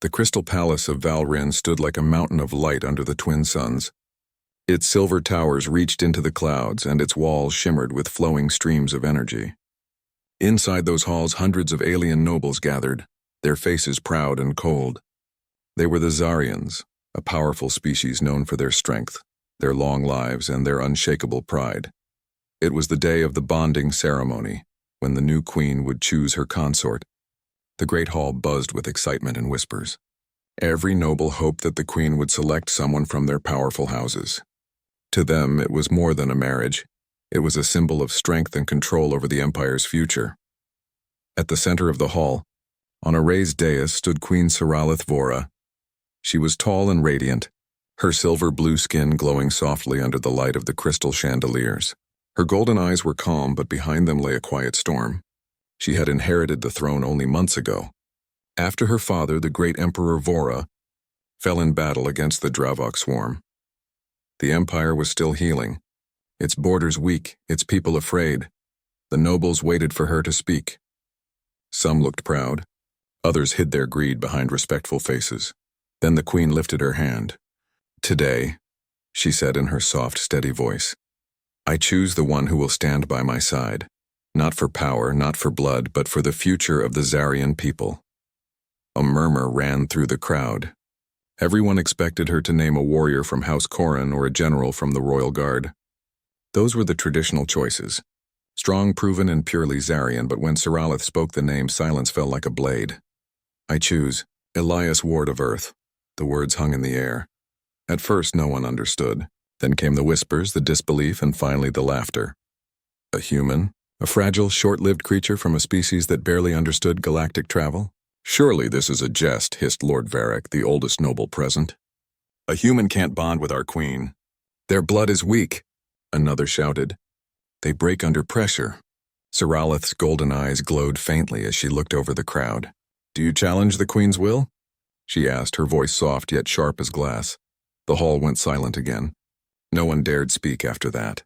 The crystal palace of Valrin stood like a mountain of light under the twin suns. Its silver towers reached into the clouds, and its walls shimmered with flowing streams of energy. Inside those halls, hundreds of alien nobles gathered, their faces proud and cold. They were the Zarians, a powerful species known for their strength, their long lives, and their unshakable pride. It was the day of the bonding ceremony, when the new queen would choose her consort. The great hall buzzed with excitement and whispers. Every noble hoped that the queen would select someone from their powerful houses. To them, it was more than a marriage. It was a symbol of strength and control over the Empire's future. At the center of the hall, on a raised dais, stood Queen Saralith Vora. She was tall and radiant, her silver-blue skin glowing softly under the light of the crystal chandeliers. Her golden eyes were calm, but behind them lay a quiet storm. She had inherited the throne only months ago, after her father, the great Emperor Vora, fell in battle against the Dravok swarm. The Empire was still healing, its borders weak, its people afraid. The nobles waited for her to speak. Some looked proud, others hid their greed behind respectful faces. Then the queen lifted her hand. "Today," she said in her soft, steady voice, "I choose the one who will stand by my side, not for power, not for blood, but for the future of the Zarian people." A murmur ran through the crowd. Everyone expected her to name a warrior from House Corran or a general from the Royal Guard. Those were the traditional choices, strong, proven, and purely Zarian, but when Saralith spoke the name, silence fell like a blade. "I choose Elias Ward of Earth." The words hung in the air. At first, no one understood. Then came the whispers, the disbelief, and finally the laughter. A human? A fragile, short-lived creature from a species that barely understood galactic travel? "Surely this is a jest," hissed Lord Varric, the oldest noble present. "A human can't bond with our queen. Their blood is weak," another shouted. "They break under pressure." Saralith's golden eyes glowed faintly as she looked over the crowd. "Do you challenge the queen's will?" she asked, her voice soft yet sharp as glass. The hall went silent again. No one dared speak after that.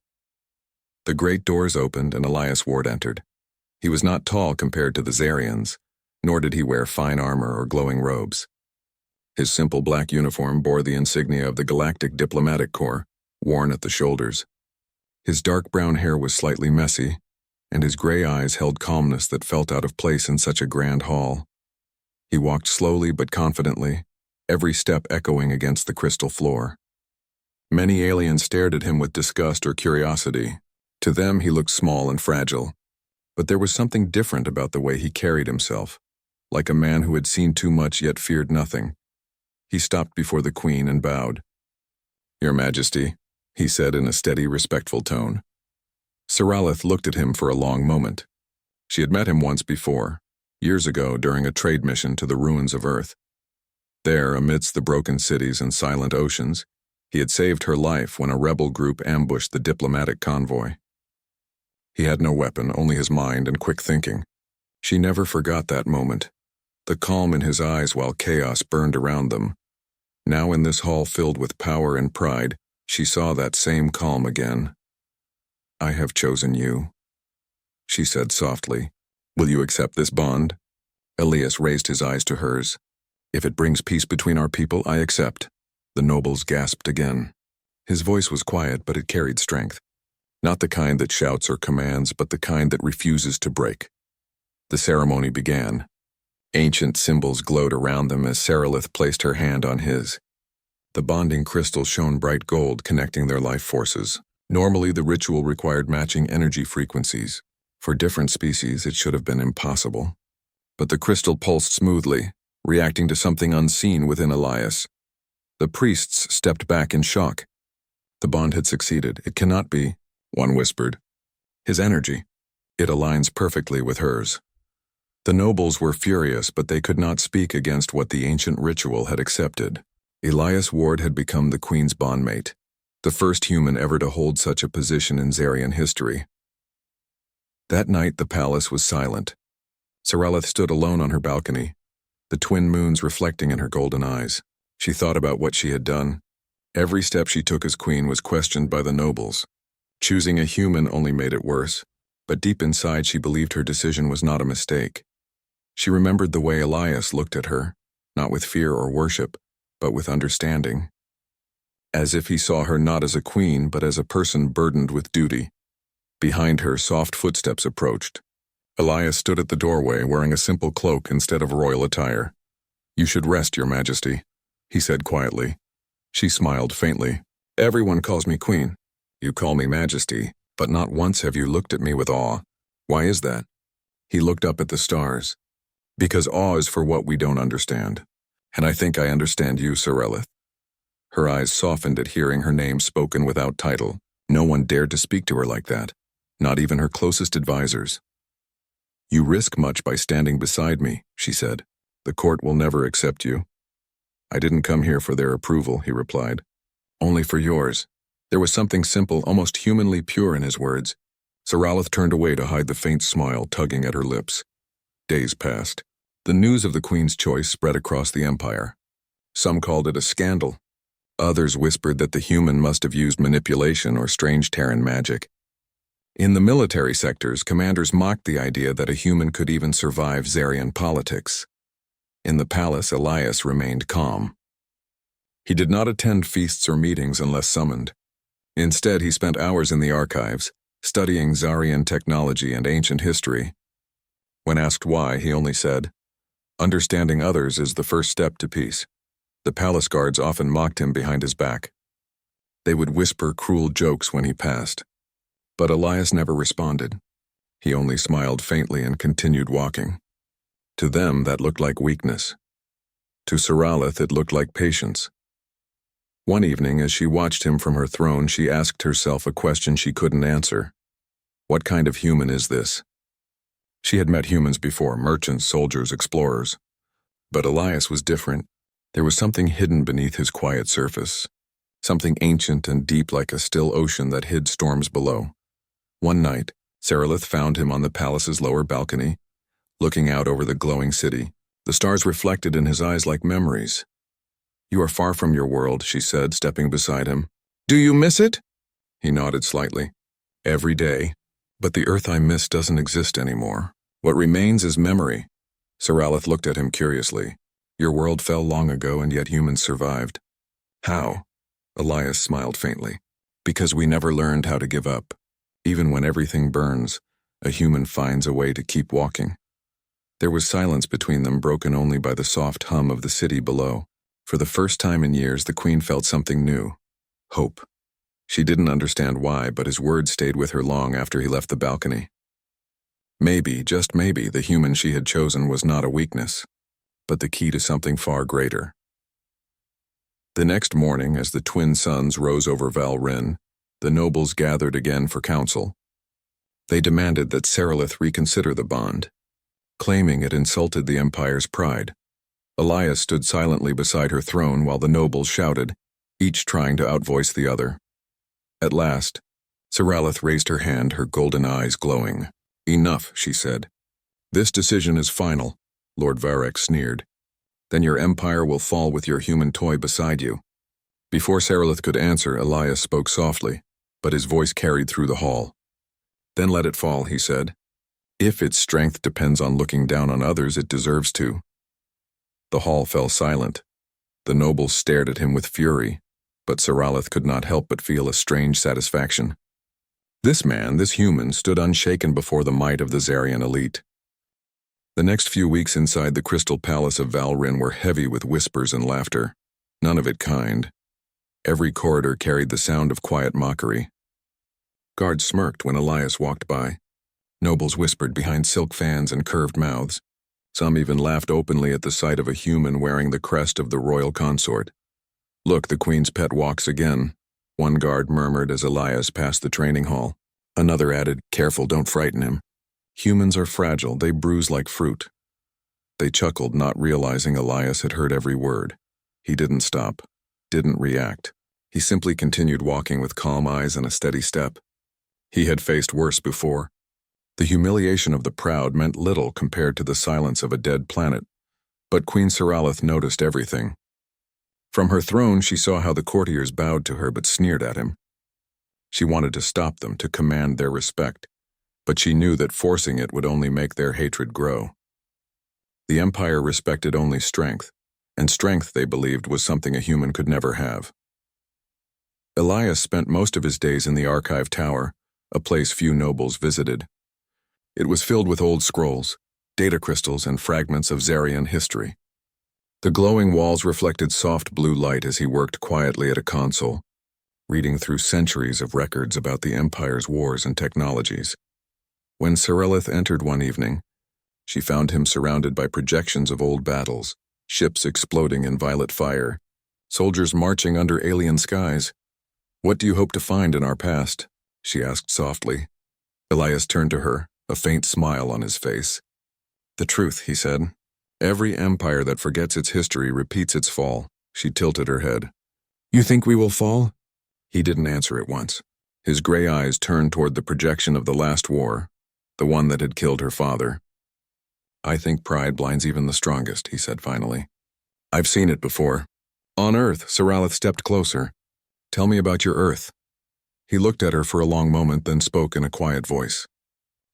The great doors opened and Elias Ward entered. He was not tall compared to the Zarians, nor did he wear fine armor or glowing robes. His simple black uniform bore the insignia of the Galactic Diplomatic Corps, worn at the shoulders. His dark brown hair was slightly messy, and his gray eyes held calmness that felt out of place in such a grand hall. He walked slowly but confidently, every step echoing against the crystal floor. Many aliens stared at him with disgust or curiosity. To them, he looked small and fragile. But there was something different about the way he carried himself, like a man who had seen too much yet feared nothing. He stopped before the queen and bowed. "Your Majesty," he said in a steady, respectful tone. Saralith looked at him for a long moment. She had met him once before, years ago during a trade mission to the ruins of Earth. There, amidst the broken cities and silent oceans, he had saved her life when a rebel group ambushed the diplomatic convoy. He had no weapon, only his mind and quick thinking. She never forgot that moment, the calm in his eyes while chaos burned around them. Now in this hall filled with power and pride, she saw that same calm again. "I have chosen you," she said softly. "Will you accept this bond?" Elias raised his eyes to hers. "If it brings peace between our people, I accept." The nobles gasped again. His voice was quiet, but it carried strength. Not the kind that shouts or commands, but the kind that refuses to break. The ceremony began. Ancient symbols glowed around them as Saralith placed her hand on his. The bonding crystal shone bright gold, connecting their life forces. Normally, the ritual required matching energy frequencies. For different species, it should have been impossible. But the crystal pulsed smoothly, reacting to something unseen within Elias. The priests stepped back in shock. The bond had succeeded. "It cannot be," one whispered. "His energy. It aligns perfectly with hers." The nobles were furious, but they could not speak against what the ancient ritual had accepted. Elias Ward had become the queen's bondmate, the first human ever to hold such a position in Zarian history. That night the palace was silent. Saralith stood alone on her balcony, the twin moons reflecting in her golden eyes. She thought about what she had done. Every step she took as queen was questioned by the nobles. Choosing a human only made it worse, but deep inside she believed her decision was not a mistake. She remembered the way Elias looked at her, not with fear or worship, but with understanding. As if he saw her not as a queen, but as a person burdened with duty. Behind her, soft footsteps approached. Elias stood at the doorway, wearing a simple cloak instead of royal attire. "You should rest, Your Majesty," he said quietly. She smiled faintly. "Everyone calls me queen. You call me Majesty, but not once have you looked at me with awe. Why is that?" He looked up at the stars. "Because awe is for what we don't understand. And I think I understand you, Sarelith." Her eyes softened at hearing her name spoken without title. No one dared to speak to her like that, not even her closest advisors. "You risk much by standing beside me," she said. "The court will never accept you." "I didn't come here for their approval," he replied. "Only for yours." There was something simple, almost humanly pure in his words. Saralith turned away to hide the faint smile tugging at her lips. Days passed. The news of the Queen's choice spread across the Empire. Some called it a scandal. Others whispered that the human must have used manipulation or strange Terran magic. In the military sectors, commanders mocked the idea that a human could even survive Zarian politics. In the palace, Elias remained calm. He did not attend feasts or meetings unless summoned. Instead, he spent hours in the archives, studying Zarian technology and ancient history. When asked why, he only said, "Understanding others is the first step to peace." The palace guards often mocked him behind his back. They would whisper cruel jokes when he passed. But Elias never responded. He only smiled faintly and continued walking. To them, that looked like weakness. To Saralith, it looked like patience. One evening, as she watched him from her throne, she asked herself a question she couldn't answer. What kind of human is this? She had met humans before, merchants, soldiers, explorers. But Elias was different. There was something hidden beneath his quiet surface. Something ancient and deep like a still ocean that hid storms below. One night, Saralith found him on the palace's lower balcony, looking out over the glowing city. The stars reflected in his eyes like memories. "You are far from your world," she said, stepping beside him. "Do you miss it?" He nodded slightly. "Every day. But the Earth I miss doesn't exist anymore. What remains is memory." Saralith looked at him curiously. "Your world fell long ago, and yet humans survived." "How?" Elias smiled faintly. "Because we never learned how to give up. Even when everything burns, a human finds a way to keep walking." There was silence between them, broken only by the soft hum of the city below. For the first time in years, the Queen felt something new. Hope. She didn't understand why, but his words stayed with her long after he left the balcony. Maybe, just maybe, the human she had chosen was not a weakness, but the key to something far greater. The next morning, as the twin suns rose over Val Rin, the nobles gathered again for council. They demanded that Saralith reconsider the bond, claiming it insulted the Empire's pride. Elias stood silently beside her throne while the nobles shouted, each trying to outvoice the other. At last, Saralith raised her hand, her golden eyes glowing. "Enough," she said. "This decision is final," Lord Varek sneered. "Then your empire will fall with your human toy beside you." Before Saralith could answer, Elias spoke softly, but his voice carried through the hall. "Then let it fall," he said. "If its strength depends on looking down on others, it deserves to." The hall fell silent. The nobles stared at him with fury, but Saralith could not help but feel a strange satisfaction. This man, this human, stood unshaken before the might of the Zarian elite. The next few weeks inside the Crystal Palace of Val Rin were heavy with whispers and laughter, none of it kind. Every corridor carried the sound of quiet mockery. Guards smirked when Elias walked by. Nobles whispered behind silk fans and curved mouths. Some even laughed openly at the sight of a human wearing the crest of the royal consort. "Look, the Queen's pet walks again," one guard murmured as Elias passed the training hall. Another added, "Careful, don't frighten him. Humans are fragile, they bruise like fruit." They chuckled, not realizing Elias had heard every word. He didn't stop, didn't react. He simply continued walking with calm eyes and a steady step. He had faced worse before. The humiliation of the proud meant little compared to the silence of a dead planet, but Queen Saralith noticed everything. From her throne, she saw how the courtiers bowed to her but sneered at him. She wanted to stop them, to command their respect, but she knew that forcing it would only make their hatred grow. The Empire respected only strength, and strength, they believed, was something a human could never have. Elias spent most of his days in the Archive Tower, a place few nobles visited. It was filled with old scrolls, data crystals, and fragments of Zarian history. The glowing walls reflected soft blue light as he worked quietly at a console, reading through centuries of records about the Empire's wars and technologies. When Sarelith entered one evening, she found him surrounded by projections of old battles, ships exploding in violet fire, soldiers marching under alien skies. "What do you hope to find in our past?" she asked softly. Elias turned to her, a faint smile on his face. "The truth," he said. "Every empire that forgets its history repeats its fall." She tilted her head. "You think we will fall?" He didn't answer at once. His gray eyes turned toward the projection of the last war, the one that had killed her father. "I think pride blinds even the strongest," he said finally. "I've seen it before." On Earth, Saralith stepped closer. "Tell me about your Earth." He looked at her for a long moment, then spoke in a quiet voice.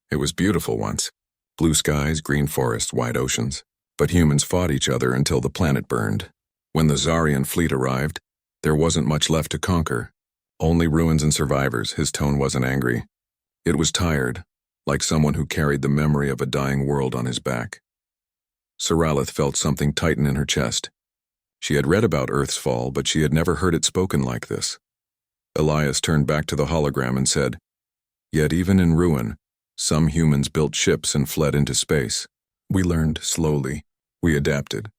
"It was beautiful once. Blue skies, green forests, wide oceans. But humans fought each other until the planet burned. When the Zarian fleet arrived, there wasn't much left to conquer. Only ruins and survivors." His tone wasn't angry. It was tired, like someone who carried the memory of a dying world on his back. Saralith felt something tighten in her chest. She had read about Earth's fall, but she had never heard it spoken like this. Elias turned back to the hologram and said, "Yet even in ruin, some humans built ships and fled into space. We learned slowly. We adapted.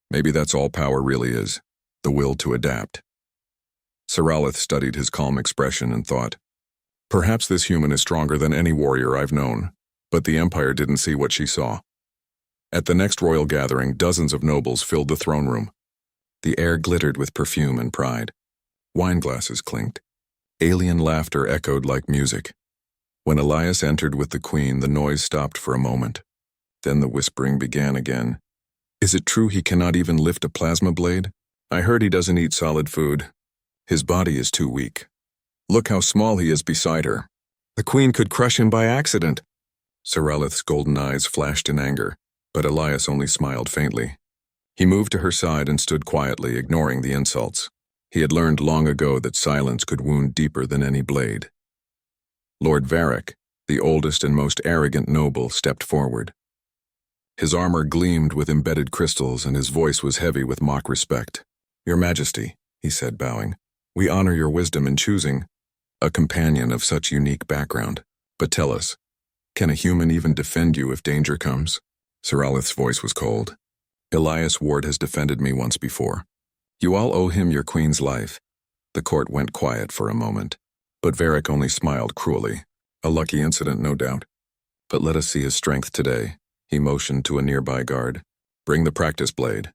Maybe that's all power really is, the will to adapt." Saralith studied his calm expression and thought, "Perhaps this human is stronger than any warrior I've known," but the Empire didn't see what she saw. At the next royal gathering, dozens of nobles filled the throne room. The air glittered with perfume and pride. Wine glasses clinked. Alien laughter echoed like music. When Elias entered with the queen, the noise stopped for a moment. Then the whispering began again. "Is it true he cannot even lift a plasma blade? I heard he doesn't eat solid food. His body is too weak. Look how small he is beside her. The queen could crush him by accident." Saralith's golden eyes flashed in anger, but Elias only smiled faintly. He moved to her side and stood quietly, ignoring the insults. He had learned long ago that silence could wound deeper than any blade. Lord Varric, the oldest and most arrogant noble, stepped forward. His armor gleamed with embedded crystals, and his voice was heavy with mock respect. "Your Majesty," he said, bowing, "we honor your wisdom in choosing a companion of such unique background. But tell us, can a human even defend you if danger comes?" Saralith's voice was cold. "Elias Ward has defended me once before. You all owe him your queen's life." The court went quiet for a moment, but Varric only smiled cruelly. "A lucky incident, no doubt. But let us see his strength today." He motioned to a nearby guard. "Bring the practice blade."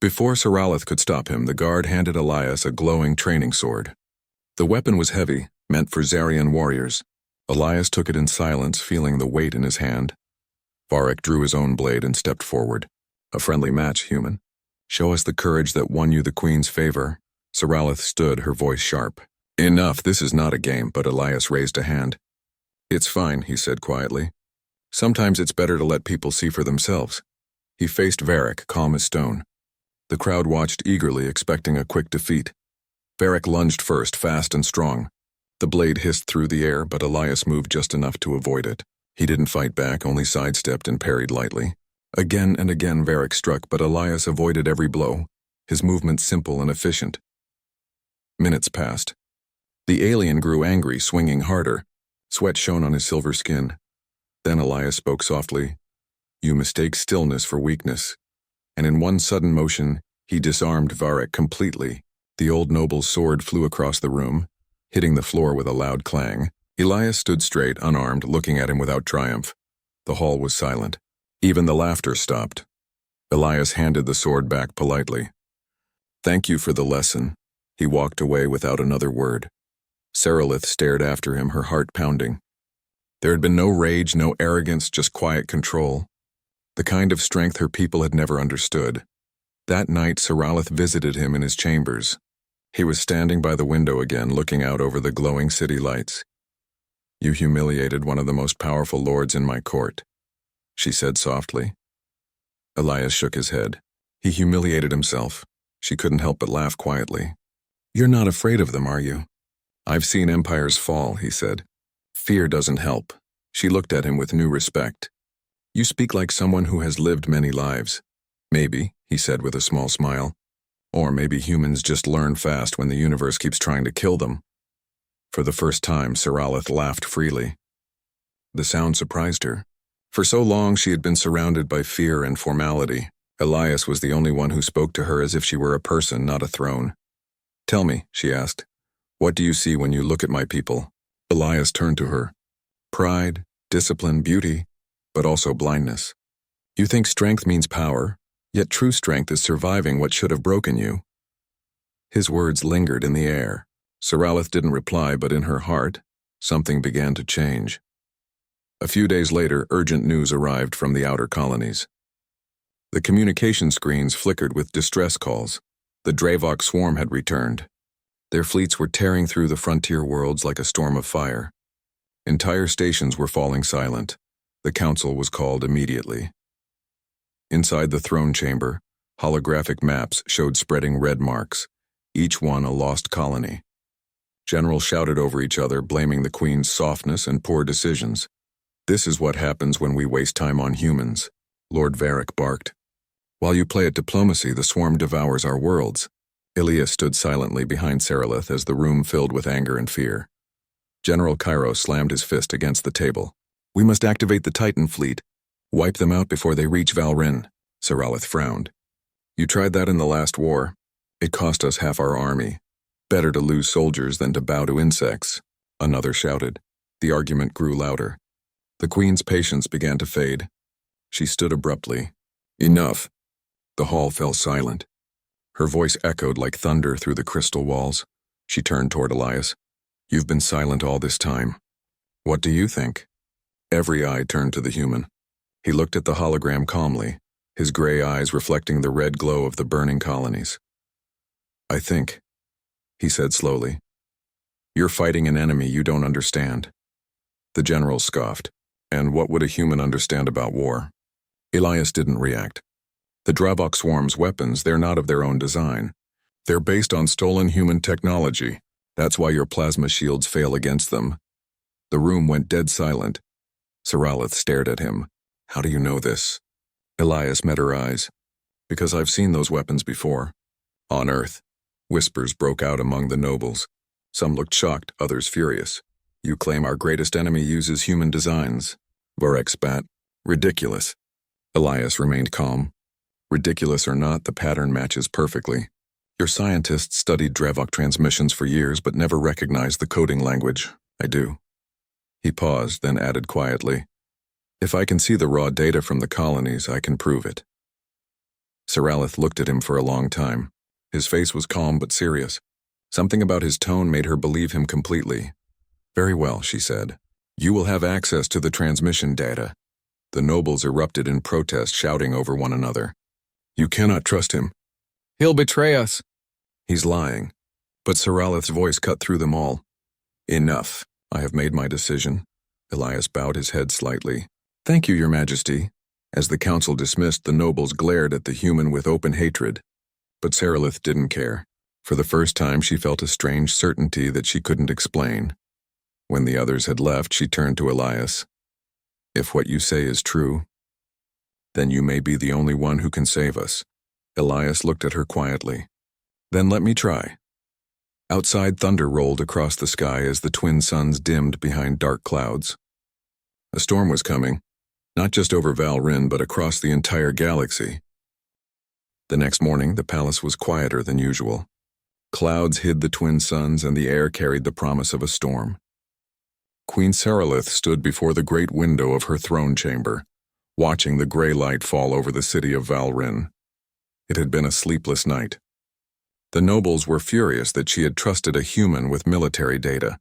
Before Saralith could stop him, the guard handed Elias a glowing training sword. The weapon was heavy, meant for Zarian warriors. Elias took it in silence, feeling the weight in his hand. Varric drew his own blade and stepped forward. "A friendly match, human. Show us the courage that won you the queen's favor." Saralith stood, her voice sharp. "Enough, this is not a game," but Elias raised a hand. "It's fine," he said quietly. "Sometimes it's better to let people see for themselves." He faced Varric, calm as stone. The crowd watched eagerly, expecting a quick defeat. Varric lunged first, fast and strong. The blade hissed through the air, but Elias moved just enough to avoid it. He didn't fight back, only sidestepped and parried lightly. Again and again Varric struck, but Elias avoided every blow, his movement simple and efficient. Minutes passed. The alien grew angry, swinging harder. Sweat shone on his silver skin. Then Elias spoke softly. "You mistake stillness for weakness." And in one sudden motion, he disarmed Varric completely. The old noble's sword flew across the room, hitting the floor with a loud clang. Elias stood straight, unarmed, looking at him without triumph. The hall was silent. Even the laughter stopped. Elias handed the sword back politely. "Thank you for the lesson." He walked away without another word. Saralith stared after him, her heart pounding. There had been no rage, no arrogance, just quiet control. The kind of strength her people had never understood. That night, Saralith visited him in his chambers. He was standing by the window again, looking out over the glowing city lights. "You humiliated one of the most powerful lords in my court," she said softly. Elias shook his head. He humiliated himself. She couldn't help but laugh quietly. "You're not afraid of them, are you?" "I've seen empires fall," he said. "Fear doesn't help." She looked at him with new respect. "You speak like someone who has lived many lives." "Maybe," he said with a small smile. "Or maybe humans just learn fast when the universe keeps trying to kill them." For the first time, Saralith laughed freely. The sound surprised her. For so long she had been surrounded by fear and formality. Elias was the only one who spoke to her as if she were a person, not a throne. "Tell me," she asked, "what do you see when you look at my people?" Elias turned to her. "Pride, discipline, beauty, but also blindness. You think strength means power, yet true strength is surviving what should have broken you." His words lingered in the air. Saralith didn't reply, but in her heart, something began to change. A few days later, urgent news arrived from the outer colonies. The communication screens flickered with distress calls. The Dravok swarm had returned. Their fleets were tearing through the frontier worlds like a storm of fire. Entire stations were falling silent. The council was called immediately. Inside the throne chamber, holographic maps showed spreading red marks, each one a lost colony. Generals shouted over each other, blaming the Queen's softness and poor decisions. "This is what happens when we waste time on humans," Lord Varric barked. "While you play at diplomacy, the swarm devours our worlds." Ilia stood silently behind Saralith as the room filled with anger and fear. General Cairo slammed his fist against the table. "We must activate the Titan fleet. Wipe them out before they reach Valrin." Saralith frowned. "You tried that in the last war. It cost us half our army. Better to lose soldiers than to bow to insects," another shouted. The argument grew louder. The Queen's patience began to fade. She stood abruptly. "Enough." The hall fell silent. Her voice echoed like thunder through the crystal walls. She turned toward Elias. "You've been silent all this time. What do you think?" Every eye turned to the human. He looked at the hologram calmly, his gray eyes reflecting the red glow of the burning colonies. "I think," he said slowly, "you're fighting an enemy you don't understand." The general scoffed. "And what would a human understand about war?" Elias didn't react. "The Dravok swarm's weapons, they're not of their own design. They're based on stolen human technology. That's why your plasma shields fail against them." The room went dead silent. Saralith stared at him. "How do you know this?" Elias met her eyes. "Because I've seen those weapons before. On Earth." Whispers broke out among the nobles. Some looked shocked, others furious. "You claim our greatest enemy uses human designs." Varric spat. "Ridiculous." Elias remained calm. "Ridiculous or not, the pattern matches perfectly. Your scientists studied Dravok transmissions for years but never recognized the coding language. I do." He paused, then added quietly, "If I can see the raw data from the colonies, I can prove it." Saralith looked at him for a long time. His face was calm but serious. Something about his tone made her believe him completely. "Very well," she said. "You will have access to the transmission data." The nobles erupted in protest, shouting over one another. "You cannot trust him." "He'll betray us." "He's lying." But Saralith's voice cut through them all. "Enough. I have made my decision." Elias bowed his head slightly. "Thank you, Your Majesty." As the council dismissed, the nobles glared at the human with open hatred. But Saralith didn't care. For the first time, she felt a strange certainty that she couldn't explain. When the others had left, she turned to Elias. "If what you say is true, then you may be the only one who can save us." Elias looked at her quietly. "Then let me try." Outside, thunder rolled across the sky as the twin suns dimmed behind dark clouds. A storm was coming, not just over Valrin, but across the entire galaxy. The next morning, the palace was quieter than usual. Clouds hid the twin suns, and the air carried the promise of a storm. Queen Saralith stood before the great window of her throne chamber, watching the gray light fall over the city of Valrin. It had been a sleepless night. The nobles were furious that she had trusted a human with military data.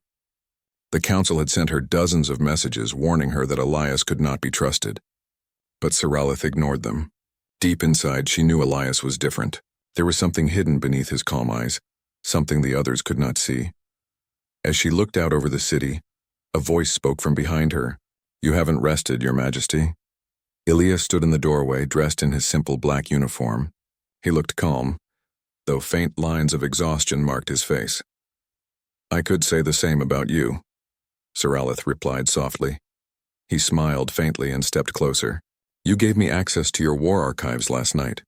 The council had sent her dozens of messages warning her that Elias could not be trusted. But Saralith ignored them. Deep inside, she knew Elias was different. There was something hidden beneath his calm eyes, something the others could not see. As she looked out over the city, a voice spoke from behind her. "You haven't rested, Your Majesty." Elias stood in the doorway, dressed in his simple black uniform. He looked calm, though faint lines of exhaustion marked his face. "I could say the same about you," Saralith replied softly. He smiled faintly and stepped closer. "You gave me access to your war archives last night.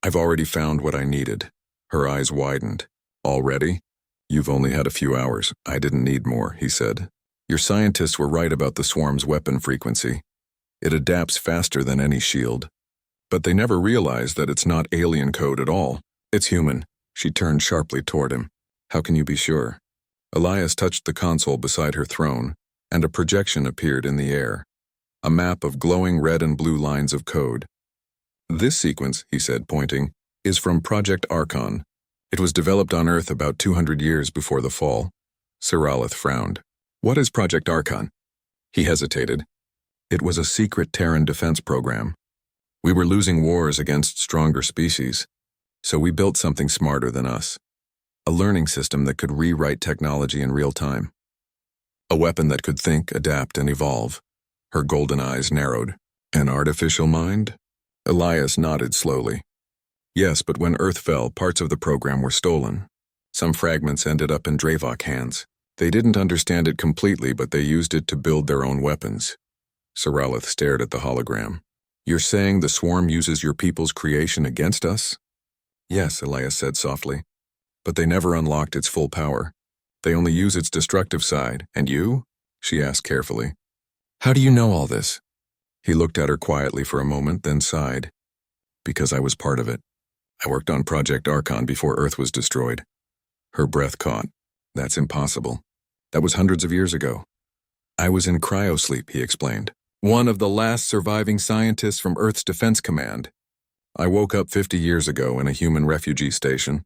I've already found what I needed." Her eyes widened. "Already? You've only had a few hours. I didn't need more," he said. "Your scientists were right about the swarm's weapon frequency. It adapts faster than any shield. But they never realized that it's not alien code at all. It's human." She turned sharply toward him. "How can you be sure?" Elias touched the console beside her throne, and a projection appeared in the air. A map of glowing red and blue lines of code. "This sequence," he said, pointing, "is from Project Archon. It was developed on Earth about 200 years before the fall." Saralith frowned. "What is Project Archon?" He hesitated. "It was a secret Terran defense program. We were losing wars against stronger species, so we built something smarter than us. A learning system that could rewrite technology in real time. A weapon that could think, adapt, and evolve." Her golden eyes narrowed. "An artificial mind?" Elias nodded slowly. "Yes, but when Earth fell, parts of the program were stolen. Some fragments ended up in Dravok hands. They didn't understand it completely, but they used it to build their own weapons." Saralith stared at the hologram. "You're saying the swarm uses your people's creation against us?" "Yes," Elias said softly. "But they never unlocked its full power. They only use its destructive side. And you?" she asked carefully. "How do you know all this?" He looked at her quietly for a moment, then sighed. "Because I was part of it. I worked on Project Archon before Earth was destroyed." Her breath caught. "That's impossible. That was hundreds of years ago." "I was in cryosleep," he explained. "One of the last surviving scientists from Earth's Defense Command. I woke up 50 years ago in a human refugee station.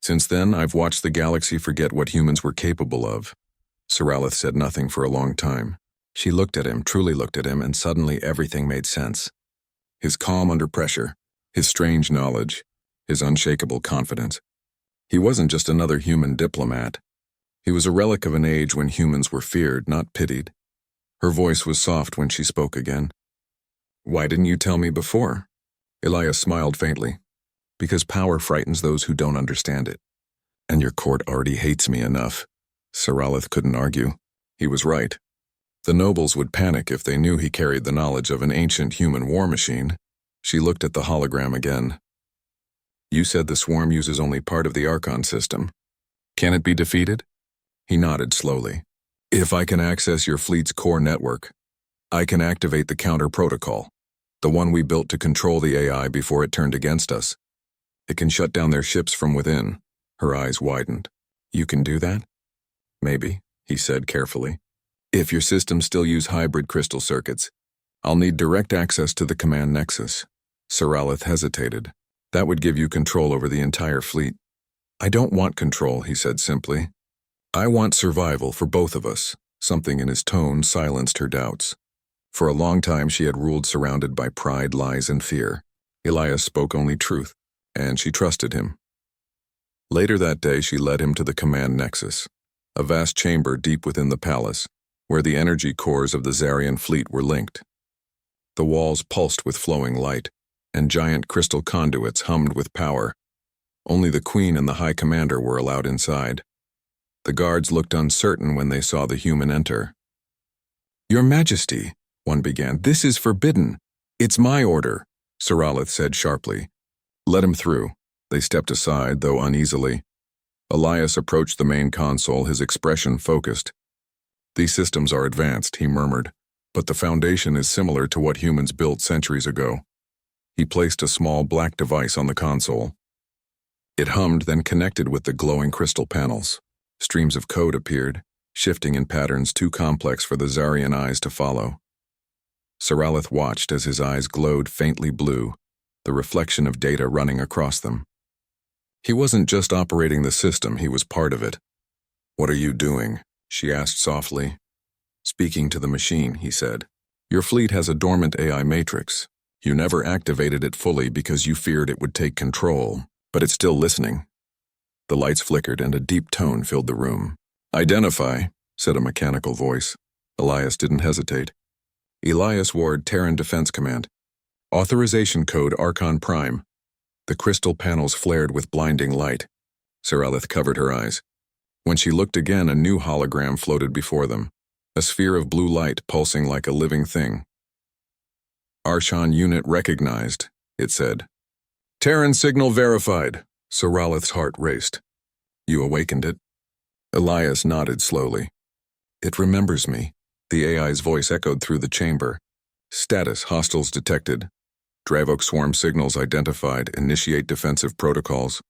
Since then, I've watched the galaxy forget what humans were capable of." Saralith said nothing for a long time. She looked at him, truly looked at him, and suddenly everything made sense. His calm under pressure, his strange knowledge, his unshakable confidence. He wasn't just another human diplomat. He was a relic of an age when humans were feared, not pitied. Her voice was soft when she spoke again. "Why didn't you tell me before?" Elias smiled faintly. "Because power frightens those who don't understand it. And your court already hates me enough." Saralith couldn't argue. He was right. The nobles would panic if they knew he carried the knowledge of an ancient human war machine. She looked at the hologram again. "You said the swarm uses only part of the Archon system. Can it be defeated?" He nodded slowly. "If I can access your fleet's core network, I can activate the counter protocol, the one we built to control the AI before it turned against us. It can shut down their ships from within." Her eyes widened. "You can do that?" "Maybe," he said carefully. "If your systems still use hybrid crystal circuits, I'll need direct access to the command nexus." Saralith hesitated. "That would give you control over the entire fleet." "I don't want control," he said simply. "I want survival for both of us." Something in his tone silenced her doubts. For a long time she had ruled surrounded by pride, lies, and fear. Elias spoke only truth, and she trusted him. Later that day she led him to the command nexus, a vast chamber deep within the palace, where the energy cores of the Zarian fleet were linked. The walls pulsed with flowing light, and giant crystal conduits hummed with power. Only the Queen and the High Commander were allowed inside. The guards looked uncertain when they saw the human enter. "Your Majesty," one began, "this is forbidden." "It's my order," Saralith said sharply. "Let him through." They stepped aside, though uneasily. Elias approached the main console, his expression focused. "These systems are advanced," he murmured, "but the foundation is similar to what humans built centuries ago." He placed a small black device on the console. It hummed, then connected with the glowing crystal panels. Streams of code appeared, shifting in patterns too complex for the Zarian eyes to follow. Saralith watched as his eyes glowed faintly blue, the reflection of data running across them. He wasn't just operating the system, he was part of it. "What are you doing?" she asked softly. "Speaking to the machine," he said. "Your fleet has a dormant AI matrix. You never activated it fully because you feared it would take control, but it's still listening." The lights flickered and a deep tone filled the room. "Identify," said a mechanical voice. Elias didn't hesitate. "Elias Ward, Terran Defense Command. Authorization code Archon Prime." The crystal panels flared with blinding light. Saralith covered her eyes. When she looked again, a new hologram floated before them, a sphere of blue light pulsing like a living thing. "Arshan unit recognized," it said. "Terran signal verified." Saralith's heart raced. "You awakened it?" Elias nodded slowly. "It remembers me." The AI's voice echoed through the chamber. "Status: hostiles detected. Dravok swarm signals identified. Initiate defensive protocols."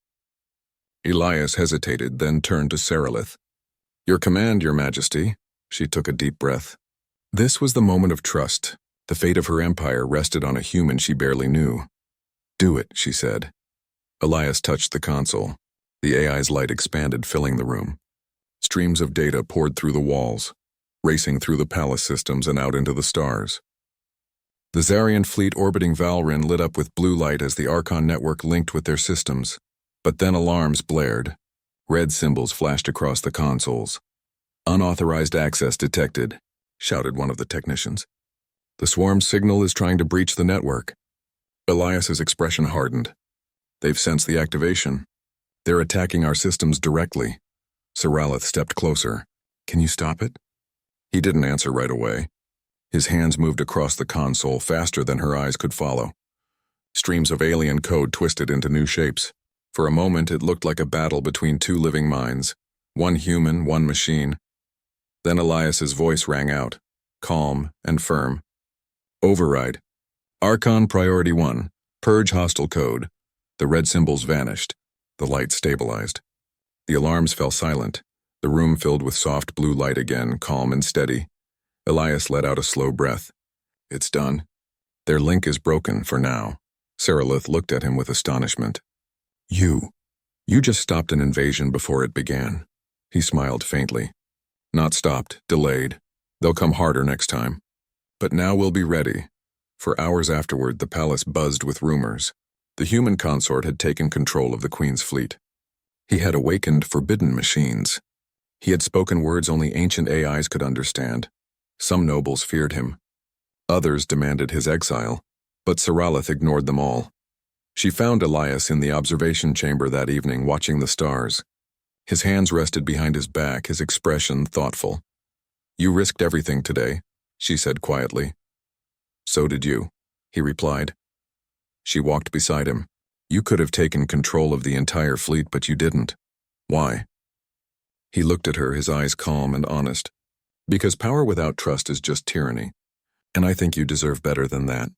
Elias hesitated, then turned to Saralith. "Your command, Your Majesty." She took a deep breath. This was the moment of trust. The fate of her empire rested on a human she barely knew. "Do it," she said. Elias touched the console. The AI's light expanded, filling the room. Streams of data poured through the walls, racing through the palace systems and out into the stars. The Zarian fleet orbiting Valrin lit up with blue light as the Archon network linked with their systems. But then alarms blared. Red symbols flashed across the consoles. "Unauthorized access detected," shouted one of the technicians. "The swarm signal is trying to breach the network." Elias's expression hardened. "They've sensed the activation. They're attacking our systems directly." Saralith stepped closer. "Can you stop it?" He didn't answer right away. His hands moved across the console faster than her eyes could follow. Streams of alien code twisted into new shapes. For a moment, it looked like a battle between two living minds, one human, one machine. Then Elias's voice rang out, calm and firm. "Override. Archon Priority 1. Purge hostile code." The red symbols vanished. The light stabilized. The alarms fell silent. The room filled with soft blue light again, calm and steady. Elias let out a slow breath. "It's done. Their link is broken for now." Saralith looked at him with astonishment. You just stopped an invasion before it began." He smiled faintly. "Not stopped, delayed. They'll come harder next time. But now we'll be ready." For hours afterward, the palace buzzed with rumors. The human consort had taken control of the Queen's fleet. He had awakened forbidden machines. He had spoken words only ancient AIs could understand. Some nobles feared him. Others demanded his exile, but Saralith ignored them all. She found Elias in the observation chamber that evening, watching the stars. His hands rested behind his back, his expression thoughtful. "You risked everything today," she said quietly. "So did you," he replied. She walked beside him. "You could have taken control of the entire fleet, but you didn't. Why?" He looked at her, his eyes calm and honest. "Because power without trust is just tyranny, and I think you deserve better than that."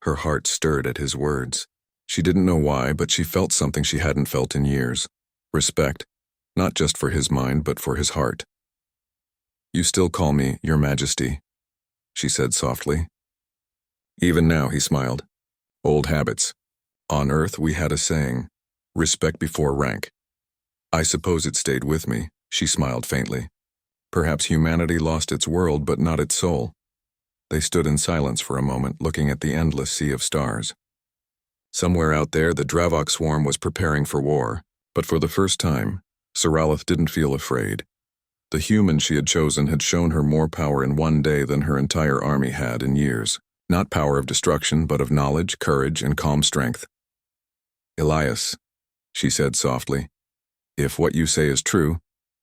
Her heart stirred at his words. She didn't know why, but she felt something she hadn't felt in years. Respect, not just for his mind, but for his heart. "You still call me Your Majesty," she said softly. Even now, he smiled. "Old habits. On Earth, we had a saying, respect before rank. I suppose it stayed with me," she smiled faintly. "Perhaps humanity lost its world, but not its soul." They stood in silence for a moment, looking at the endless sea of stars. Somewhere out there, the Dravok swarm was preparing for war, but for the first time, Saralith didn't feel afraid. The human she had chosen had shown her more power in one day than her entire army had in years. Not power of destruction, but of knowledge, courage, and calm strength. "Elias," she said softly, "if what you say is true,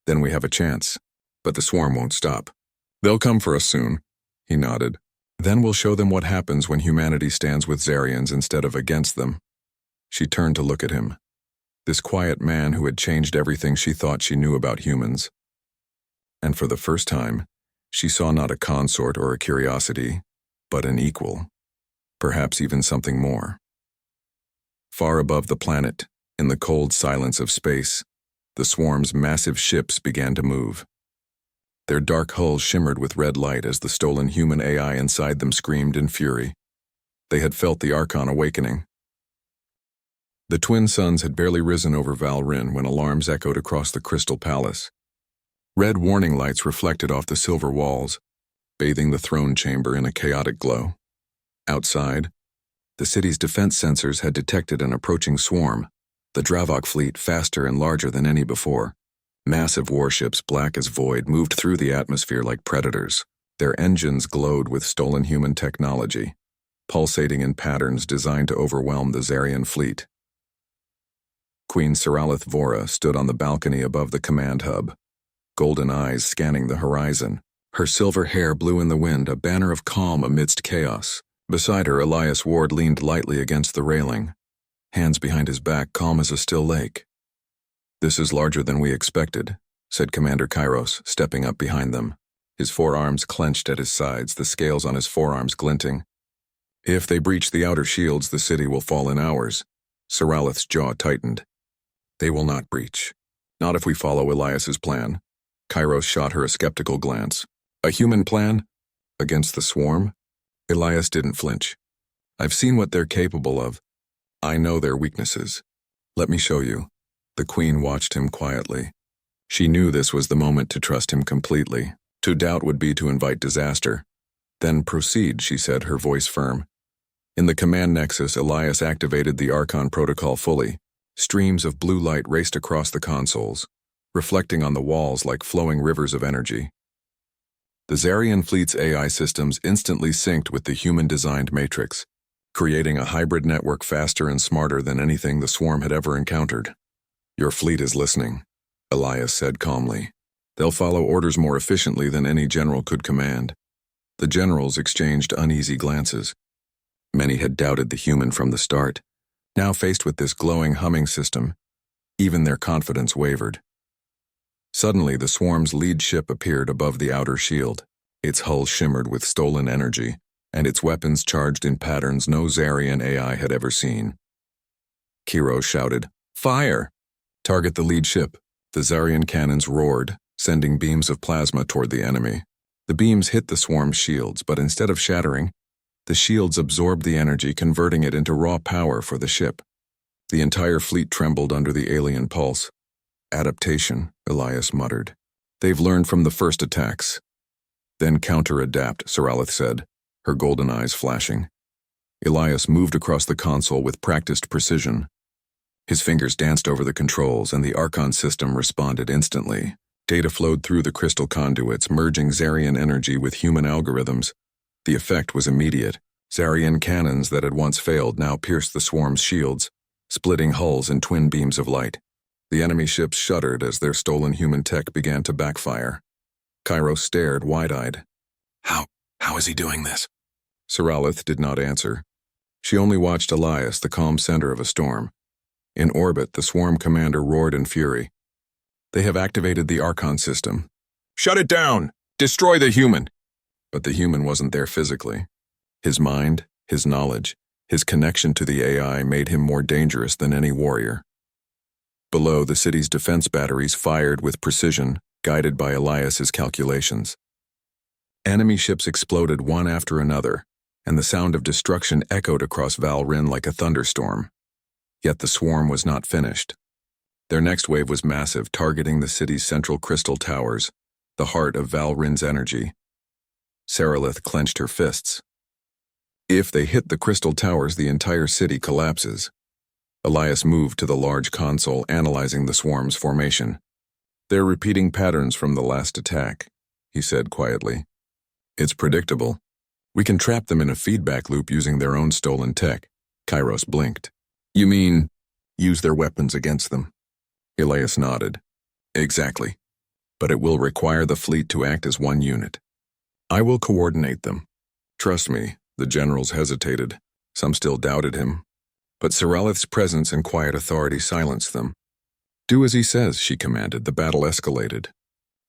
then we have a chance. But the swarm won't stop. They'll come for us soon." He nodded. "Then we'll show them what happens when humanity stands with Zarians instead of against them." She turned to look at him. This quiet man who had changed everything she thought she knew about humans. And for the first time, she saw not a consort or a curiosity, but an equal. Perhaps even something more. Far above the planet, in the cold silence of space, the swarm's massive ships began to move. Their dark hulls shimmered with red light as the stolen human AI inside them screamed in fury. They had felt the Archon awakening. The twin suns had barely risen over Valrin when alarms echoed across the Crystal Palace. Red warning lights reflected off the silver walls, bathing the throne chamber in a chaotic glow. Outside, the city's defense sensors had detected an approaching swarm, the Dravok fleet faster and larger than any before. Massive warships, black as void, moved through the atmosphere like predators. Their engines glowed with stolen human technology, pulsating in patterns designed to overwhelm the Zarian fleet. Queen Seralith Vora stood on the balcony above the command hub, golden eyes scanning the horizon. Her silver hair blew in the wind, a banner of calm amidst chaos. Beside her, Elias Ward leaned lightly against the railing, hands behind his back, calm as a still lake. "This is larger than we expected," said Commander Kairos, stepping up behind them. His forearms clenched at his sides, the scales on his forearms glinting. "If they breach the outer shields, the city will fall in hours." Seralith's jaw tightened. "They will not breach. Not if we follow Elias's plan." Kairos shot her a skeptical glance. "A human plan? Against the swarm?" Elias didn't flinch. "I've seen what they're capable of. I know their weaknesses. Let me show you." The Queen watched him quietly. She knew this was the moment to trust him completely. To doubt would be to invite disaster. "Then proceed," she said, her voice firm. In the command nexus, Elias activated the Archon protocol fully. Streams of blue light raced across the consoles, reflecting on the walls like flowing rivers of energy. The Zarian fleet's AI systems instantly synced with the human-designed matrix, creating a hybrid network faster and smarter than anything the swarm had ever encountered. "Your fleet is listening," Elias said calmly. "They'll follow orders more efficiently than any general could command." The generals exchanged uneasy glances. Many had doubted the human from the start. Now faced with this glowing, humming system, even their confidence wavered. Suddenly, the swarm's lead ship appeared above the outer shield. Its hull shimmered with stolen energy, and its weapons charged in patterns no Zarian AI had ever seen. Kiro shouted, "Fire! Target the lead ship." The Zarian cannons roared, sending beams of plasma toward the enemy. The beams hit the swarm's shields, but instead of shattering, the shields absorbed the energy, converting it into raw power for the ship. The entire fleet trembled under the alien pulse. "Adaptation," Elias muttered. "They've learned from the first attacks." "Then counter-adapt," Seralith said, her golden eyes flashing. Elias moved across the console with practiced precision. His fingers danced over the controls, and the Archon system responded instantly. Data flowed through the crystal conduits, merging Zarian energy with human algorithms. The effect was immediate. Zarian cannons that had once failed now pierced the swarm's shields, splitting hulls in twin beams of light. The enemy ships shuddered as their stolen human tech began to backfire. Kairos stared wide-eyed. How is he doing this?" Seralith did not answer. She only watched Elias, the calm center of a storm. In orbit, the swarm commander roared in fury. "They have activated the Archon system." "Shut it down! Destroy the human!" But the human wasn't there physically. His mind, his knowledge, his connection to the AI made him more dangerous than any warrior. Below, the city's defense batteries fired with precision, guided by Elias's calculations. Enemy ships exploded one after another, and the sound of destruction echoed across Val Rin like a thunderstorm. Yet the swarm was not finished. Their next wave was massive, targeting the city's central crystal towers, the heart of Val Rin's energy. Seralith clenched her fists. If they hit the crystal towers, the entire city collapses. Elias moved to the large console, analyzing the swarm's formation. "They're repeating patterns from the last attack," he said quietly. "It's predictable. We can trap them in a feedback loop using their own stolen tech." Kairos blinked. "You mean, use their weapons against them?" Elias nodded. "Exactly. But it will require the fleet to act as one unit. I will coordinate them. Trust me." The generals hesitated. Some still doubted him. But Seralith's presence and quiet authority silenced them. "Do as he says," she commanded. The battle escalated.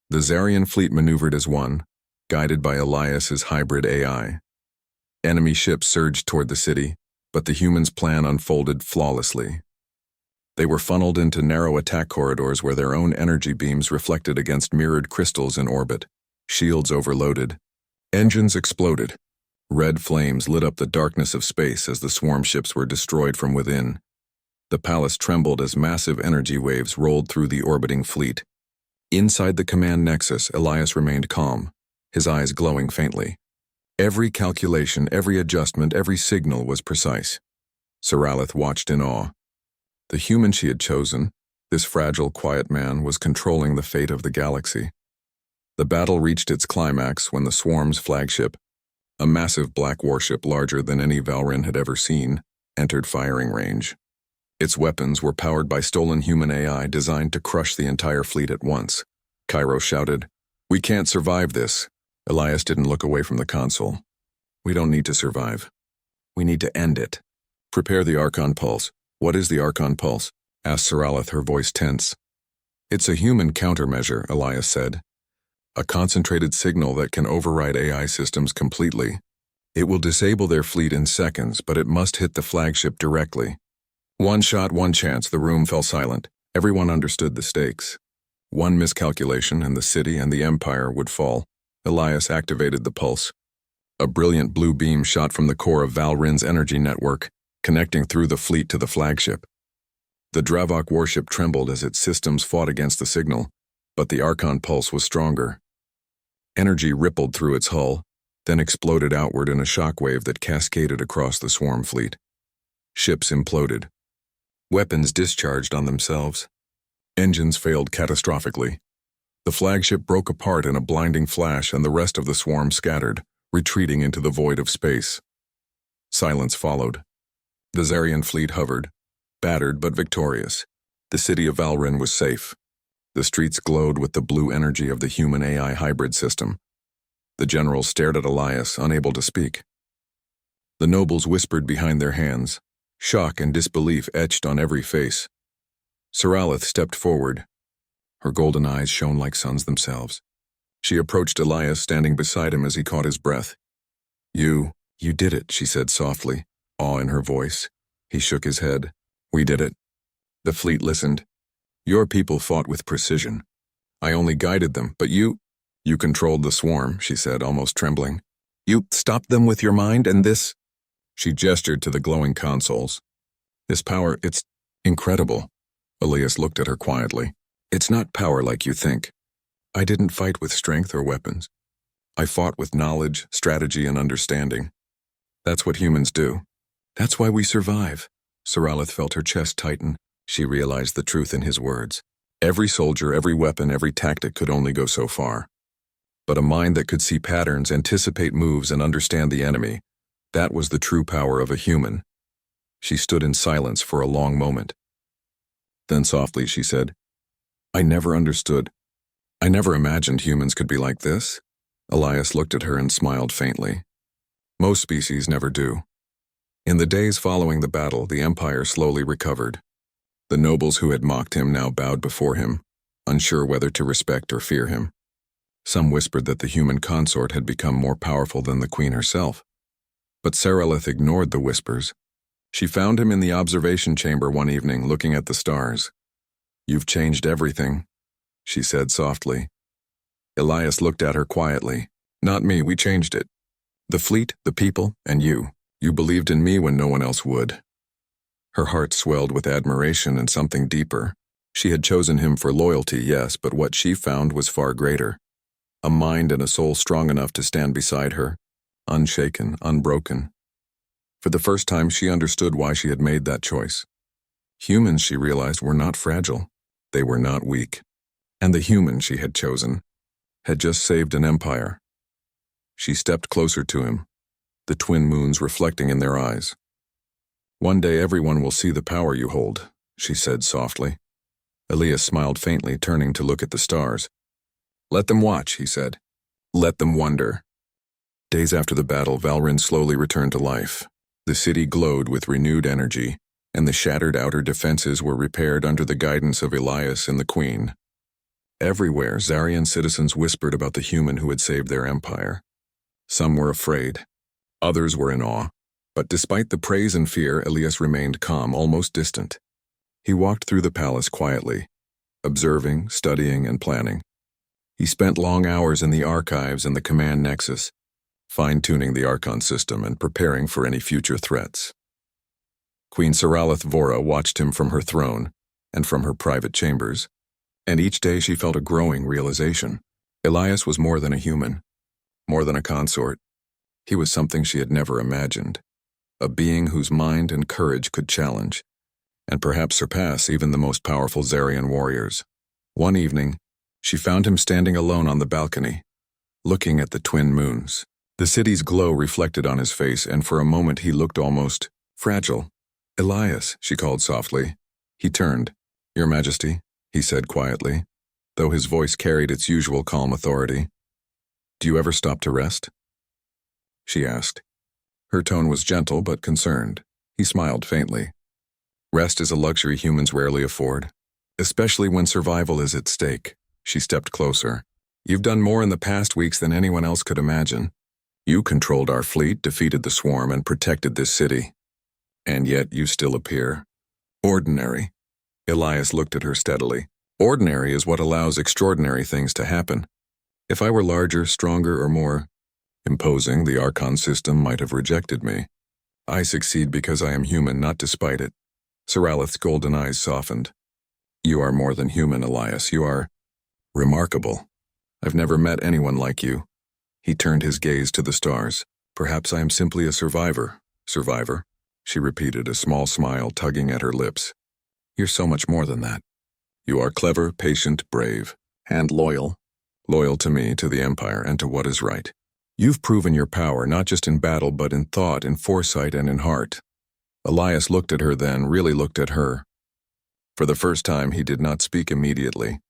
The Zarian fleet maneuvered as one, guided by Elias's hybrid AI. Enemy ships surged toward the city, but the humans' plan unfolded flawlessly. They were funneled into narrow attack corridors where their own energy beams reflected against mirrored crystals in orbit. Shields overloaded. Engines exploded. Red flames lit up the darkness of space as the swarm ships were destroyed from within. The palace trembled as massive energy waves rolled through the orbiting fleet. Inside the command nexus, Elias remained calm, his eyes glowing faintly. Every calculation, every adjustment, every signal was precise. Seralith watched in awe. The human she had chosen, this fragile, quiet man, was controlling the fate of the galaxy. The battle reached its climax when the swarm's flagship, a massive black warship larger than any Valrin had ever seen, entered firing range. Its weapons were powered by stolen human AI designed to crush the entire fleet at once. Cairo shouted, "We can't survive this." Elias didn't look away from the console. "We don't need to survive. We need to end it. Prepare the Archon Pulse." "What is the Archon Pulse?" asked Saralith, her voice tense. "It's a human countermeasure," Elias said. "A concentrated signal that can override AI systems completely. It will disable their fleet in seconds, but it must hit the flagship directly." One shot, one chance. The room fell silent. Everyone understood the stakes. One miscalculation and the city and the Empire would fall. Elias activated the pulse. A brilliant blue beam shot from the core of Valrin's energy network, connecting through the fleet to the flagship. The Dravok warship trembled as its systems fought against the signal, but the Archon Pulse was stronger. Energy rippled through its hull, then exploded outward in a shockwave that cascaded across the swarm fleet. Ships imploded. Weapons discharged on themselves. Engines failed catastrophically. The flagship broke apart in a blinding flash and the rest of the swarm scattered, retreating into the void of space. Silence followed. The Zarian fleet hovered, battered but victorious. The city of Valrin was safe. The streets glowed with the blue energy of the human-AI hybrid system. The generals stared at Elias, unable to speak. The nobles whispered behind their hands, shock and disbelief etched on every face. Saralith stepped forward. Her golden eyes shone like suns themselves. She approached Elias, standing beside him as he caught his breath. You did it," she said softly, awe in her voice. He shook his head. "We did it." The fleet listened. "Your people fought with precision. I only guided them, but you controlled the swarm," she said, almost trembling. "You stopped them with your mind, and this—" She gestured to the glowing consoles. "This power, it's incredible." Elias looked at her quietly. "It's not power like you think. I didn't fight with strength or weapons. I fought with knowledge, strategy, and understanding. That's what humans do. That's why we survive." Saralith felt her chest tighten. She realized the truth in his words. Every soldier, every weapon, every tactic could only go so far. But a mind that could see patterns, anticipate moves, and understand the enemy, that was the true power of a human. She stood in silence for a long moment. Then softly she said, "I never understood. I never imagined humans could be like this." Elias looked at her and smiled faintly. Most species never do. In the days following the battle, the Empire slowly recovered. The nobles who had mocked him now bowed before him, unsure whether to respect or fear him. Some whispered that the human consort had become more powerful than the queen herself. But Saralith ignored the whispers. She found him in the observation chamber one evening, looking at the stars. "You've changed everything," she said softly. Elias looked at her quietly. "Not me, we changed it. The fleet, the people, and you. You believed in me when no one else would." Her heart swelled with admiration and something deeper. She had chosen him for loyalty, yes, but what she found was far greater. A mind and a soul strong enough to stand beside her, unshaken, unbroken. For the first time, she understood why she had made that choice. Humans, she realized, were not fragile. They were not weak. And the human she had chosen had just saved an empire. She stepped closer to him, the twin moons reflecting in their eyes. "One day everyone will see the power you hold," she said softly. Elias smiled faintly, turning to look at the stars. "Let them watch," he said. "Let them wonder." Days after the battle, Valrin slowly returned to life. The city glowed with renewed energy, and the shattered outer defenses were repaired under the guidance of Elias and the Queen. Everywhere, Zarian citizens whispered about the human who had saved their empire. Some were afraid. Others were in awe. But despite the praise and fear, Elias remained calm, almost distant. He walked through the palace quietly, observing, studying, and planning. He spent long hours in the archives and the command nexus, fine-tuning the Archon system and preparing for any future threats. Queen Saralith Vora watched him from her throne and from her private chambers, and each day she felt a growing realization. Elias was more than a human, more than a consort. He was something she had never imagined, a being whose mind and courage could challenge, and perhaps surpass even the most powerful Zarian warriors. One evening, she found him standing alone on the balcony, looking at the twin moons. The city's glow reflected on his face, and for a moment he looked almost fragile. Elias, she called softly. He turned. Your Majesty, he said quietly, though his voice carried its usual calm authority. Do you ever stop to rest? She asked. Her tone was gentle but concerned. He smiled faintly. Rest is a luxury humans rarely afford, especially when survival is at stake. She stepped closer. You've done more in the past weeks than anyone else could imagine. You controlled our fleet, defeated the swarm, and protected this city. And yet you still appear ordinary. Elias looked at her steadily. Ordinary is what allows extraordinary things to happen. If I were larger, stronger, or more imposing, the Archon system might have rejected me. I succeed because I am human, not despite it. Saralith's golden eyes softened. You are more than human, Elias. You are remarkable. I've never met anyone like you. He turned his gaze to the stars. Perhaps I am simply a survivor. Survivor? She repeated, a small smile tugging at her lips. You're so much more than that. You are clever, patient, brave, and loyal. Loyal to me, to the Empire, and to what is right. You've proven your power, not just in battle, but in thought, in foresight, and in heart. Elias looked at her then, really looked at her. For the first time, he did not speak immediately.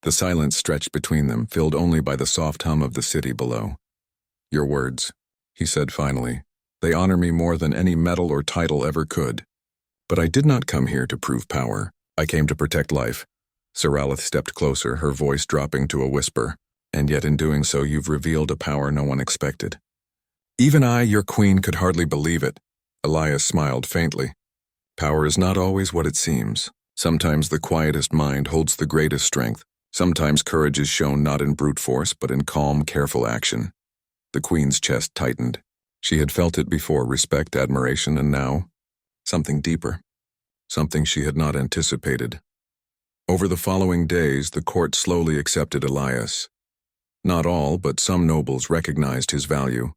The silence stretched between them, filled only by the soft hum of the city below. Your words, he said finally. They honor me more than any medal or title ever could. But I did not come here to prove power. I came to protect life. Saralith stepped closer, her voice dropping to a whisper. And yet in doing so, you've revealed a power no one expected. Even I, your queen, could hardly believe it. Elias smiled faintly. Power is not always what it seems. Sometimes the quietest mind holds the greatest strength. Sometimes courage is shown not in brute force, but in calm, careful action. The queen's chest tightened. She had felt it before, respect, admiration, and now, something deeper. Something she had not anticipated. Over the following days, the court slowly accepted Elias. Not all, but some nobles recognized his value.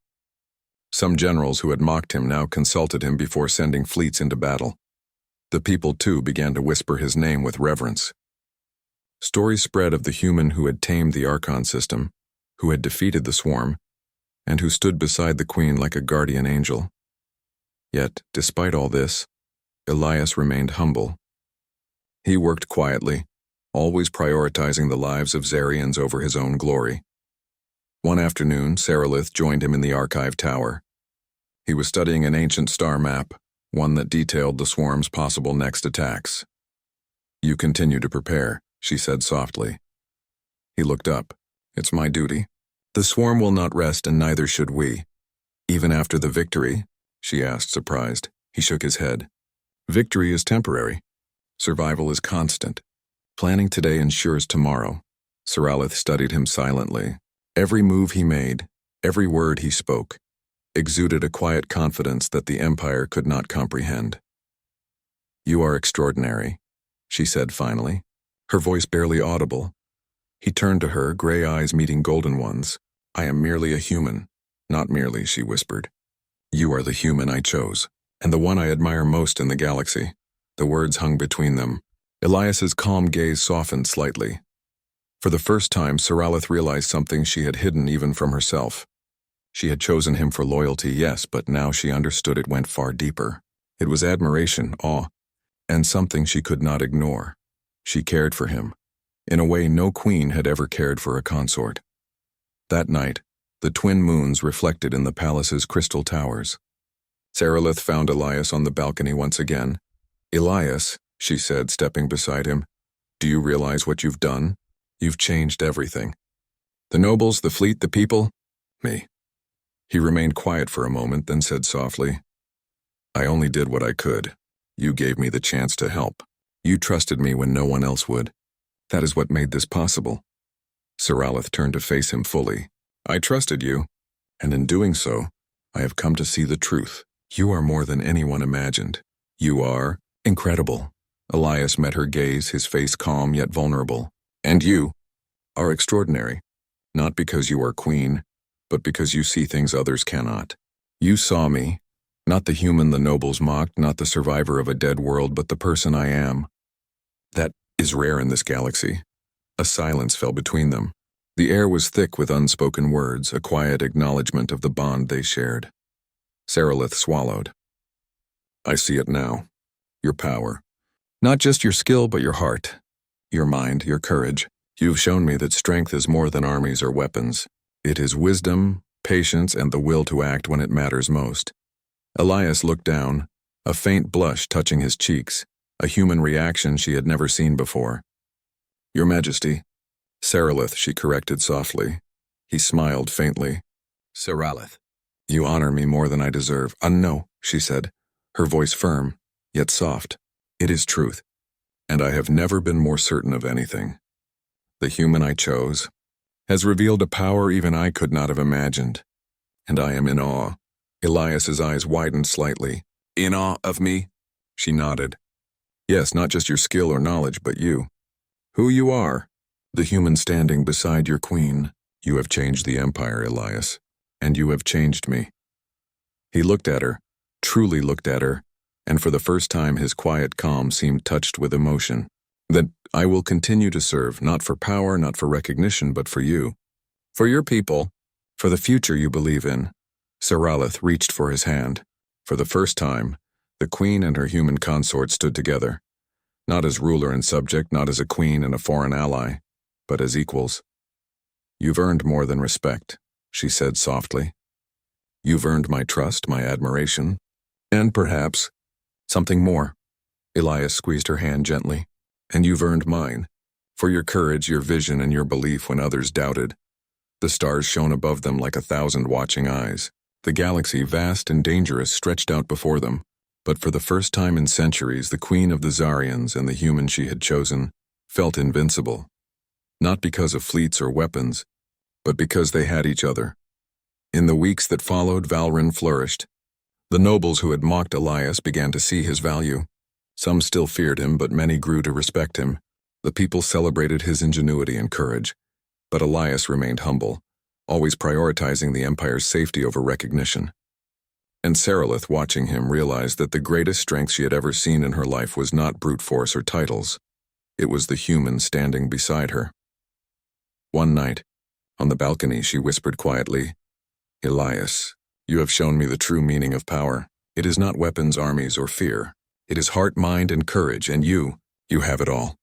Some generals who had mocked him now consulted him before sending fleets into battle. The people, too, began to whisper his name with reverence. Stories spread of the human who had tamed the Archon system, who had defeated the swarm, and who stood beside the queen like a guardian angel. Yet, despite all this, Elias remained humble. He worked quietly, always prioritizing the lives of Zarians over his own glory. One afternoon, Saralith joined him in the archive tower. He was studying an ancient star map, one that detailed the swarm's possible next attacks. You continue to prepare, she said softly. He looked up. It's my duty. The swarm will not rest, and neither should we. Even after the victory? She asked, surprised. He shook his head. Victory is temporary. Survival is constant. Planning today ensures tomorrow. Saralith studied him silently. Every move he made, every word he spoke, exuded a quiet confidence that the Empire could not comprehend. You are extraordinary, she said finally, her voice barely audible. He turned to her, gray eyes meeting golden ones. I am merely a human. Not merely, she whispered. You are the human I chose, and the one I admire most in the galaxy. The words hung between them. Elias's calm gaze softened slightly. For the first time, Saralith realized something she had hidden even from herself. She had chosen him for loyalty, yes, but now she understood it went far deeper. It was admiration, awe, and something she could not ignore. She cared for him, in a way no queen had ever cared for a consort. That night, the twin moons reflected in the palace's crystal towers. Saralith found Elias on the balcony once again. Elias, she said, stepping beside him, do you realize what you've done? You've changed everything. The nobles, the fleet, the people, me. He remained quiet for a moment, then said softly, I only did what I could. You gave me the chance to help. You trusted me when no one else would. That is what made this possible. Saralith turned to face him fully. I trusted you, and in doing so, I have come to see the truth. You are more than anyone imagined. You are incredible. Elias met her gaze, his face calm yet vulnerable. And you are extraordinary, not because you are queen, but because you see things others cannot. You saw me, not the human the nobles mocked, not the survivor of a dead world, but the person I am. That is rare in this galaxy. A silence fell between them. The air was thick with unspoken words, a quiet acknowledgement of the bond they shared. Saralith swallowed. I see it now. your power. Not just your skill, but your heart, your mind, your courage. You've shown me that strength is more than armies or weapons. It is wisdom, patience, and the will to act when it matters most. Elias looked down, a faint blush touching his cheeks, a human reaction she had never seen before. Your Majesty. Saralith, she corrected softly. He smiled faintly. Saralith. You honor me more than I deserve. No, she said, her voice firm, yet soft. It is truth, and I have never been more certain of anything. The human I chose has revealed a power even I could not have imagined, and I am in awe. Elias's eyes widened slightly. In awe of me? She nodded. Yes, not just your skill or knowledge, but you. Who you are. The human standing beside your queen. You have changed the Empire, Elias, and you have changed me. He looked at her, truly looked at her, and for the first time his quiet calm seemed touched with emotion. That I will continue to serve, not for power, not for recognition, but for you. For your people, for the future you believe in. Saralith reached for his hand. For the first time, the queen and her human consort stood together. Not as ruler and subject, not as a queen and a foreign ally, but as equals. You've earned more than respect, she said softly. You've earned my trust, my admiration, and perhaps something more. Elias squeezed her hand gently. And you've earned mine, for your courage, your vision, and your belief when others doubted. The stars shone above them like 1,000 watching eyes. The galaxy, vast and dangerous, stretched out before them. But for the first time in centuries, the queen of the Zarians and the human she had chosen felt invincible. Not because of fleets or weapons, but because they had each other. In the weeks that followed, Valrin flourished. The nobles who had mocked Elias began to see his value. Some still feared him, but many grew to respect him. The people celebrated his ingenuity and courage. But Elias remained humble, always prioritizing the Empire's safety over recognition. And Saralith, watching him, realized that the greatest strength she had ever seen in her life was not brute force or titles. It was the human standing beside her. One night, on the balcony, she whispered quietly, Elias, you have shown me the true meaning of power. It is not weapons, armies, or fear. It is heart, mind, and courage, and you have it all.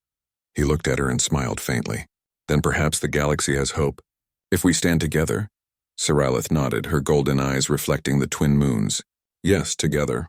He looked at her and smiled faintly. Then perhaps the galaxy has hope. If we stand together? Saralith nodded, her golden eyes reflecting the twin moons. Yes, together.